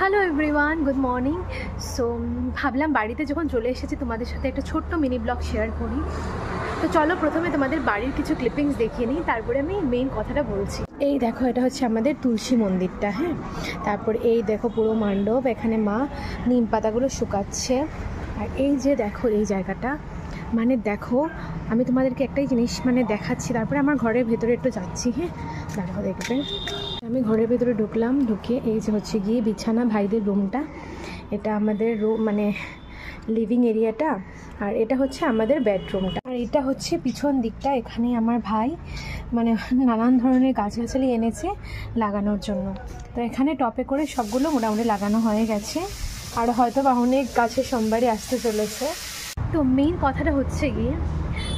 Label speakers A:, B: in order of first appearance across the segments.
A: Hello everyone, good morning. So ভাবলাম বাড়িতে যখন চলে এসেছি তোমাদের সাথে একটা ছোট্ট মিনি ব্লগ শেয়ার করি। তো চলো প্রথমে তোমাদের বাড়ির কিছু ক্লিপিংস দেখিয়ে নিই, তারপরে আমি মেইন কথাটা বলছি। এই দেখো, এটা হচ্ছে আমাদের তুলসী মন্দিরটা। হ্যাঁ, তারপর এই দেখো পুরো মণ্ডপ, এখানে মা নিম পাতাগুলো শুকাচ্ছে। আর এই যে দেখো এই জায়গাটা, মানে দেখো আমি তোমাদেরকে একটাই জিনিস মানে দেখাচ্ছি, তারপরে আমার ঘরের ভেতরে একটু যাচ্ছি। হ্যাঁ দেখো, দেখবে আমি ঘরের ভেতরে ঢুকলাম, ঢুকে এই যে হচ্ছে গিয়ে বিছানা, ভাইদের রুমটা, এটা আমাদের রুম মানে লিভিং এরিয়াটা, আর এটা হচ্ছে আমাদের বেডরুমটা, আর এটা হচ্ছে পিছন দিকটা। এখানে আমার ভাই মানে নানান ধরনের গাছগাছালি এনেছে লাগানোর জন্য। তো এখানে টপে করে সবগুলো মোটামুটি লাগানো হয়ে গেছে, আর হয়তো বা অনেক গাছের সোমবারই আসতে চলেছে। তো মেইন কথাটা হচ্ছে গিয়ে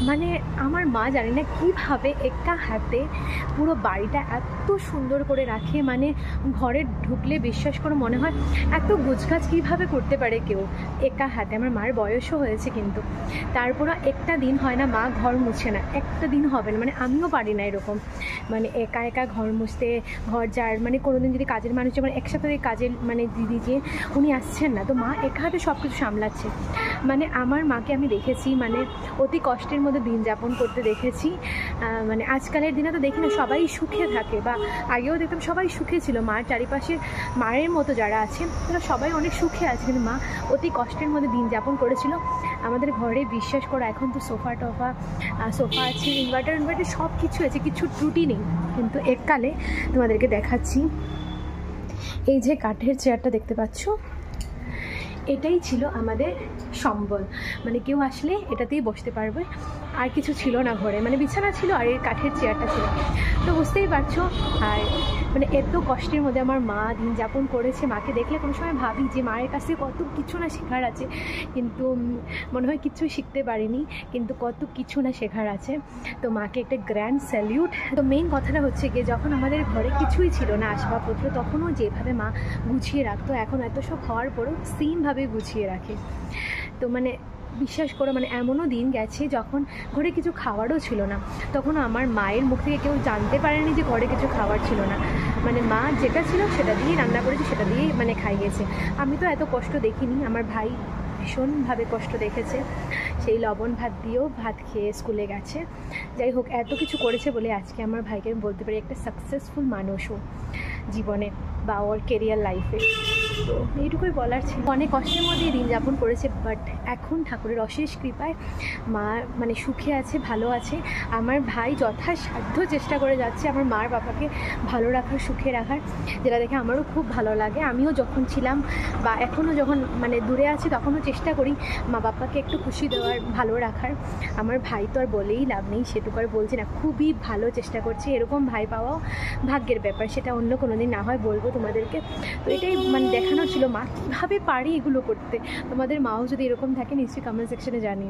A: মানে আমার মা জানি না কীভাবে একা হাতে পুরো বাড়িটা এত সুন্দর করে রাখে। মানে ঘরে ঢুকলে বিশ্বাস করে মনে হয় এত গোছগাছ কীভাবে করতে পারে কেউ একা হাতে। আমার মার বয়সও হয়েছে, কিন্তু তারপরও একটা দিন হয় না মা ঘর মুছে না, একটা দিন হবে না। মানে আমিও পারি না এরকম, মানে একা একা ঘর মুছতে, ঘর যার মানে কোনো দিন যদি কাজের মানুষ যেমন একসাথে ওই কাজের মানে দিদি যে উনি আসছেন না, তো মা একা হাতে সব কিছু সামলাচ্ছে। মানে আমার মাকে আমি দেখেছি মানে অতি কষ্টের মধ্যে দিন যাপন করতে দেখেছি। মানে আজকালের দিনে তো দেখি না সবাই সুখে থাকে, বা আগেও দেখতাম সবাই সুখে ছিল। মার চারিপাশে মায়ের মতো যারা আছে তারা সবাই অনেক সুখে আছে, কিন্তু মা অতি কষ্টের মধ্যে দিন যাপন করেছিল। আমাদের ঘরে বিশ্বাস করো এখন তো সোফা আছে, ইনভার্টার সব কিছু আছে, কিছু ত্রুটি নেই। কিন্তু এককালে তোমাদেরকে দেখাচ্ছি, এই যে কাঠের চেয়ারটা দেখতে পাচ্ছ, এটাই ছিল আমাদের সম্বল। মানে কেউ আসলে এটাতেই বসতে পারবে, আর কিছু ছিল না ঘরে। মানে বিছানা ছিল আর এই কাঠের চেয়ারটা ছিল, তো বুঝতেই পারছো। আর মানে এত কষ্টের মধ্যে আমার মা দিন যাপন করেছে। মাকে দেখলে কোনো সময় ভাবি যে মায়ের কাছে কত কিছু না শেখার আছে, কিন্তু মনে হয় কিছুই শিখতে পারিনি, কিন্তু কত কিছু না শেখার আছে। তো মাকে একটা গ্র্যান্ড স্যালিউট। তো মেইন কথাটা হচ্ছে গিয়ে যখন আমাদের ঘরে কিছুই ছিল না আসবাবপত্র, তখনও যেভাবে মা গুছিয়ে রাখতো, এখন এত সব হওয়ার পরেও সেমভাবে গুছিয়ে রাখে। তো মানে বিশ্বাস করো, মানে এমনও দিন গেছে যখন ঘরে কিছু খাওয়ারও ছিল না, তখন আমার মায়ের মুখ থেকে কেউ জানতে পারেনি যে ঘরে কিছু খাওয়ার ছিল না। মানে মা যেটা ছিল সেটা দিয়েই রান্না করেছে, সেটা দিয়েই মানে খাইয়েছে। আমি তো এত কষ্ট দেখিনি, আমার ভাই ভীষণভাবে কষ্ট দেখেছে, সেই লবণ ভাত দিয়েও ভাত খেয়ে স্কুলে গেছে। যাই হোক, এত কিছু করেছে বলে আজকে আমার ভাইকে আমি বলতে পারি একটা সাকসেসফুল মানুষও জীবনে বা ওর কেরিয়ার লাইফে। তো এইটুকুই বলার ছিল। অনেক কষ্টের মধ্যেই দিন যাপন করেছে, বাট এখন ঠাকুরের অশেষ কৃপায় মা মানে সুখে আছে, ভালো আছে। আমার ভাই যথাসাধ্য চেষ্টা করে যাচ্ছে আমার মার বাবাকে ভালো রাখার, সুখে রাখার, যেটা দেখে আমারও খুব ভালো লাগে। আমিও যখন ছিলাম বা এখনও যখন মানে দূরে আছি, তখনও চেষ্টা করি মা বাবাকে একটু খুশি দেওয়ার, ভালো রাখার। আমার ভাই তো আর বলেই লাভ নেই, সেটুকু আর বলছি না, খুবই ভালো চেষ্টা করছি। এরকম ভাই পাওয়াও ভাগ্যের ব্যাপার, সেটা অন্য কোনো দিন না হয় বলবো তোমাদেরকে। তো এটাই মানে দেখানো ছিল মা কীভাবে পারে এগুলো করতে। তোমাদের মাও যদি এরকম থাকে নিশ্চয়ই কমেন্ট সেকশনে জানিও।